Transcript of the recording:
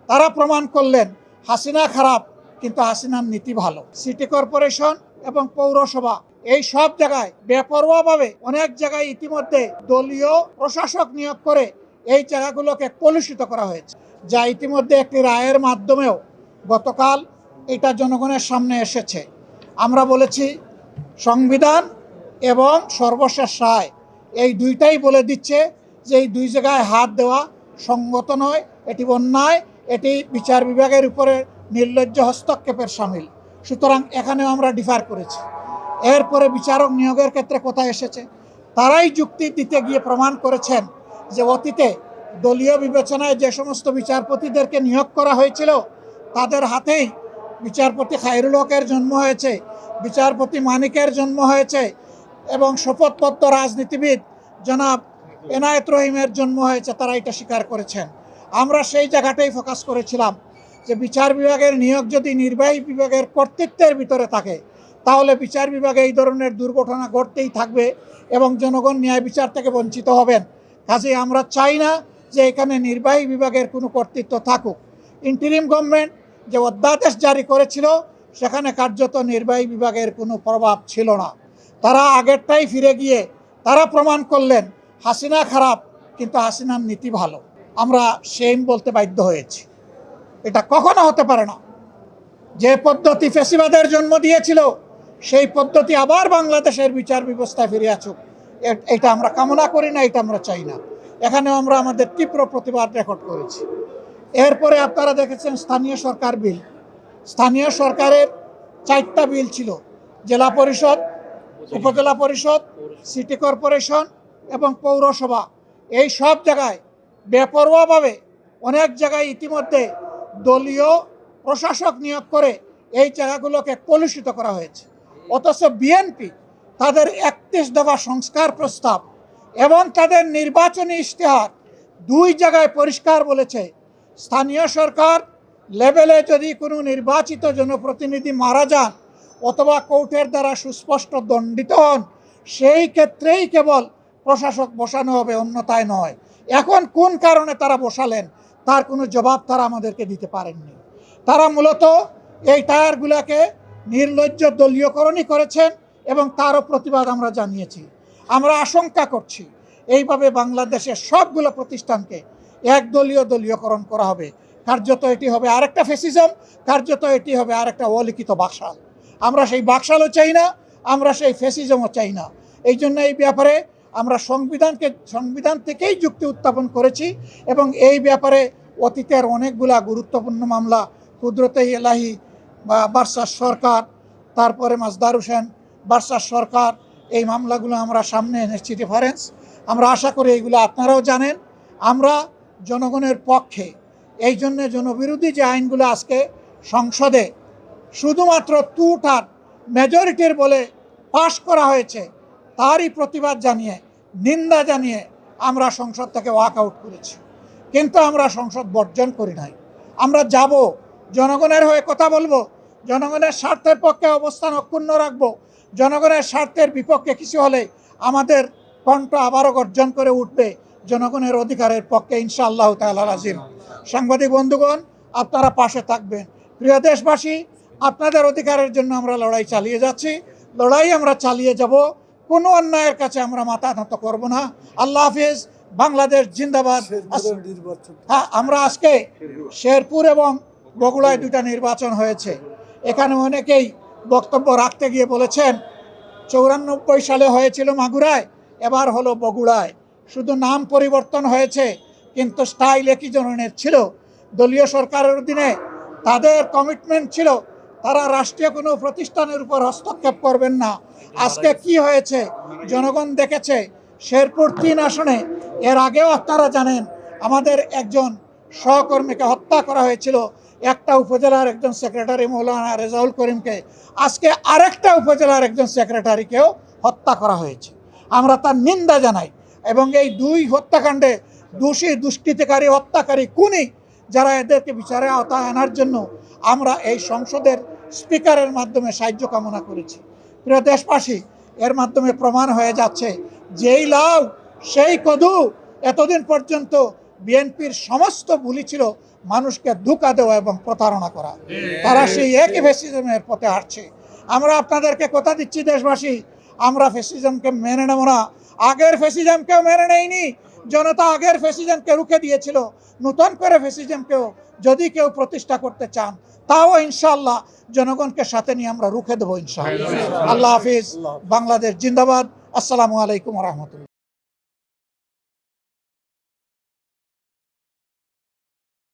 তারা প্রমাণ করলেন হাসিনা খারাপ কিন্তু হাসিনার নীতি ভালো। সিটি কর্পোরেশন এবং পৌরসভা এই সব জায়গায় বেপরোয়াভাবে অনেক জায়গায় ইতিমধ্যে দলীয় প্রশাসক নিয়োগ করে এই জায়গাগুলোকে কলুষিত করা হয়েছে, যা ইতিমধ্যে একটি রায়ের মাধ্যমেও গতকাল এটা জনগণের সামনে এসেছে। আমরা বলেছি সংবিধান এবং সর্বশেষ রায় এই দুইটাই বলে দিচ্ছে যে এই দুই জায়গায় হাত দেওয়া সঙ্গত নয়, এটি অন্যায়, এটি বিচার বিভাগের উপরে নির্লজ্জ হস্তক্ষেপের সামিল। সুতরাং এখানেও আমরা ডিফার করেছি। এরপরে বিচারক নিয়োগের ক্ষেত্রে কোথায় এসেছে, তারাই যুক্তি দিতে গিয়ে প্রমাণ করেছেন যে অতীতে দলীয় বিবেচনায় যে সমস্ত বিচারপতিদেরকে নিয়োগ করা হয়েছিল তাদের হাতেই বিচারপতি খায়রুল হকের জন্ম হয়েছে, বিচারপতি মানিকের জন্ম হয়েছে এবং শপথপত্র রাজনীতিবিদ জনাব এনায়েত রহিমের জন্ম হয়েছে। তারা এটা স্বীকার করেছেন। আমরা সেই জায়গাটাই ফোকাস করেছিলাম যে বিচার বিভাগের নিয়োগ যদি নির্বাহী বিভাগের কর্তৃত্বের ভিতরে থাকে তাহলে বিচার বিভাগে এই ধরনের দুর্ঘটনা ঘটতেই থাকবে এবং জনগণ ন্যায় বিচার থেকে বঞ্চিত হবেন। কাজেই আমরা চাই না যে এখানে নির্বাহী বিভাগের কোনো কর্তৃত্ব থাকুক। ইন্টারিম গভর্নমেন্ট যে অধ্যাদেশ জারি করেছিল সেখানে কার্যত নির্বাহী বিভাগের কোনো প্রভাব ছিল না। তারা আগেরটাই ফিরে গিয়ে তারা প্রমাণ করলেন হাসিনা খারাপ কিন্তু হাসিনার নীতি ভালো। আমরা সেম বলতে বাধ্য হয়েছি। এটা কখনো হতে পারে না। যে পদ্ধতি ফ্যাসিবাদের জন্ম দিয়েছিল সেই পদ্ধতি আবার বাংলাদেশের বিচার ব্যবস্থায় ফিরে আসুক, এটা আমরা কামনা করি না, এটা আমরা চাই না। এখানেও আমরা আমাদের তীব্র প্রতিবাদ রেকর্ড করেছি। এরপরে আপনারা দেখেছেন স্থানীয় সরকার বিল। স্থানীয় সরকারের 4টা বিল ছিল, জেলা পরিষদ, উপজেলা পরিষদ, সিটি কর্পোরেশন এবং পৌরসভা। এই সব জায়গায় বেপরোয়াভাবে অনেক জায়গায় ইতিমধ্যে দলীয় প্রশাসক নিয়োগ করে এই জায়গাগুলোকে কলুষিত করা হয়েছে। অথচ বিএনপি তাদের 31 দফা সংস্কার প্রস্তাব এবং তাদের নির্বাচনী ইশতেহার 2 জায়গায় পরিষ্কার বলেছে স্থানীয় সরকার লেভেলে যদি কোনো নির্বাচিত জনপ্রতিনিধি মারা যান অথবা কোর্টের দ্বারা সুস্পষ্ট দণ্ডিত হন সেই ক্ষেত্রেই কেবল প্রশাসক বসানো হবে, অন্যথায় নয়। এখন কোন কারণে তারা বসালেন তার কোনো জবাব তারা আমাদেরকে দিতে পারেননি। তারা মূলত এই টায়ারগুলোকে নির্লজ্জ দলীয়করণই করেছেন এবং তারও প্রতিবাদ আমরা জানিয়েছি। আমরা আশঙ্কা করছি এইভাবে বাংলাদেশের সবগুলো প্রতিষ্ঠানকে দলীয়করণ করা হবে। কার্যত এটি হবে আরেকটা ফ্যাসিজম, কার্যত এটি হবে আরেকটা অলিখিত বাকশাল। আমরা সেই বাকশালও চাই না, আমরা সেই ফ্যাসিজমও চাই না। এই জন্য এই ব্যাপারে আমরা সংবিধান থেকেই যুক্তি উত্থাপন করেছি এবং এই ব্যাপারে অতীতের অনেকগুলা গুরুত্বপূর্ণ মামলা, কুদরতে এলাহি বার্সার সরকার, তারপরে মাজদার হোসেন বার্সার সরকার, এই মামলাগুলো আমরা সামনে এনেছি রেফারেন্স। আমরা আশা করি এইগুলো আপনারাও জানেন। আমরা জনগণের পক্ষে, এই জন্য জনবিরোধী যে আইনগুলো আজকে সংসদে শুধুমাত্র টু-থার্ড মেজরিটির বলে পাশ করা হয়েছে তারই প্রতিবাদ জানিয়ে, নিন্দা জানিয়ে আমরা সংসদ থেকে ওয়াক আউট করেছি। কিন্তু আমরা সংসদ বর্জন করি নাই। আমরা যাব, জনগণের হয়ে কথা বলবো, জনগণের স্বার্থের পক্ষে অবস্থান অক্ষুণ্ণ রাখবো। জনগণের স্বার্থের বিপক্ষে কিছু হলে আমাদের কণ্ঠ আবারও গর্জন করে উঠবে জনগণের অধিকারের পক্ষে ইনশাআল্লাহ তাআলা আজিম। সাংবাদিক বন্ধুগণ, আপনারা পাশে থাকবেন। প্রিয় দেশবাসী, আপনাদের অধিকারের জন্য আমরা লড়াই চালিয়ে যাচ্ছি, লড়াই আমরা চালিয়ে যাব। কোনো অন্যায়ের কাছে আমরা মাথা নত করব না। আল্লাহ হাফিজ। বাংলাদেশ জিন্দাবাদ। হ্যাঁ, আমরা আজকে শেরপুর এবং বগুড়ায় 2টা নির্বাচন হয়েছে। এখানে অনেকেই বক্তব্য রাখতে গিয়ে বলেছেন 94 সালে হয়েছিল মাগুরায়, এবার হলো বগুড়ায়। শুধু নাম পরিবর্তন হয়েছে কিন্তু স্টাইল একই ধরনের ছিল। দলীয় সরকারের অধীনে তাদের কমিটমেন্ট ছিল তারা রাষ্ট্রীয় কোনো প্রতিষ্ঠানের উপর হস্তক্ষেপ করবেন না। আজকে কি হয়েছে জনগণ দেখেছে। শেরপুর 3 আসনে এর আগেও আপনারা জানেন আমাদের একজন সহকর্মীকে হত্যা করা হয়েছিল, একটা উপজেলার একজন সেক্রেটারি মৌলানা রেজাউল করিমকে। আজকে আরেকটা উপজেলার একজন সেক্রেটারিকেও হত্যা করা হয়েছে। আমরা তার নিন্দা জানাই এবং এই 2 হত্যাকাণ্ডে দোষী, দুষ্কৃতিকারী, হত্যাকারী, খুনি যারা এদেরকে বিচারে আওতায় আনার জন্য আমরা এই সংসদের স্পিকারের মাধ্যমে সাহায্য কামনা করেছি। প্রিয় দেশবাসী, এর মাধ্যমে প্রমাণ হয়ে যাচ্ছে যেই লাউ সেই কদু। এতদিন পর্যন্ত বিএনপির সমস্ত ভুলই ছিল মানুষকে ধোঁকা দেওয়া এবং প্রতারণা করা। তারা সেই একই ফ্যাসিজমের পথে হাঁটছে। আমরা আপনাদেরকে কথা দিচ্ছি দেশবাসী, আমরা ফ্যাসিজমকে মেনে নেব না। আগের ফ্যাসিজমকেও মেনে নেয়নি জনতা, আগের ফ্যাসিজমকে রুখে দিয়েছিল। নতুন করে ফ্যাসিজমকেও যদি কেউ প্রতিষ্ঠা করতে চান, তাও ইনশাআল্লাহ জনগণকে সাথে নিয়ে আমরা রুখে দেবো ইনশাআল্লাহ। আল্লাহ হাফিজ। বাংলাদেশ জিন্দাবাদ। আসসালামু আলাইকুম ওয়া রাহমাতুল্লাহ।